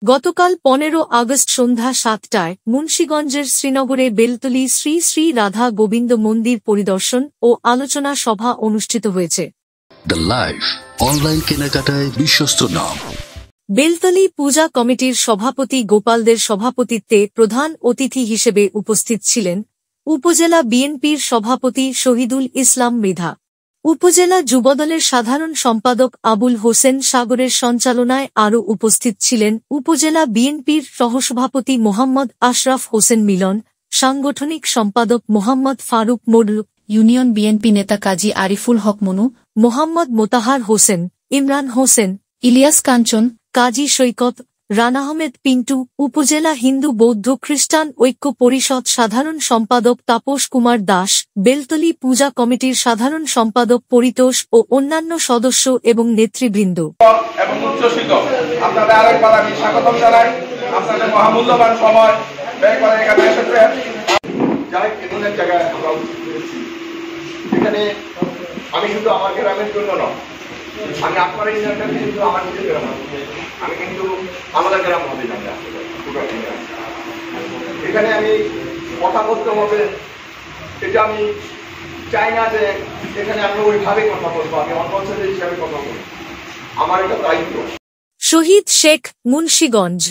গতকাল 15 আগস্ট সন্ধ্যা 7টায় মুন্সিগঞ্জের শ্রীনগরে বেলতলী শ্রী শ্রী রাধা গোবিন্দ মন্দির পরিদর্শন ও আলোচনা সভা অনুষ্ঠিত হয়েছে। দ্য লাইফ অনলাইন কেনাকাটায় বিশ্বস্ত নাম। বেলতলী পূজা কমিটির সভাপতি গোপালদের সভাপতিত্বে প্রধান অতিথি হিসেবে উপস্থিত ছিলেন উপজেলা বিএনপির সভাপতি শহীদুল ইসলাম মৃধা। উপজেলা যুবদলের সাধারণ সম্পাদক আবুল হোসেন সাগরের সঞ্চালনায় আরও উপস্থিত ছিলেন উপজেলা বিএনপির সহসভাপতি মোহাম্মদ আশরাফ হোসেন মিলন, সাংগঠনিক সম্পাদক মোহাম্মদ ফারুক মোডল, ইউনিয়ন বিএনপি নেতা কাজী আরিফুল হক মনু, মোহাম্মদ মোতাহার হোসেন, ইমরান হোসেন, ইলিয়াস কাঞ্চন, কাজী সৈকত, রানা আহমেদ পিন্টু, উপজেলা হিন্দু বৌদ্ধ খ্রিস্টান ঐক্য পরিষদ সাধারণ সম্পাদক তাপস কুমার দাস, বেলতলী পূজা কমিটির সাধারণ সম্পাদক পরিতোষ ও অন্যান্য সদস্য এবং নেতৃবৃন্দ। এবং উচ্চশিক্ষক আপনাদের আরেকবার আমি স্বাগতম জানাই। আপনাদের মহামূল্যবান সময় ব্যয় করে এখানে এসেছেন। যাই এমন এক জায়গায় আমরা এখানে আমি শুধু আমার গ্রামের জন্য নয়, আমি আপনার এই জায়গাটা কিন্তু আমার নিজের গ্রাম, আমি কিন্তু আমাদের গ্রাম হতে জানি। এখানে আমি কথা বলতে হবে, এটা আমি চাই না যে এখানে আমি ওইভাবে কথা বলবো, আমি অন্য অঞ্চলের হিসাবে কথা বলবো, আমার এটা দায়িত্ব। শহীদ শেখ, মুন্সিগঞ্জ।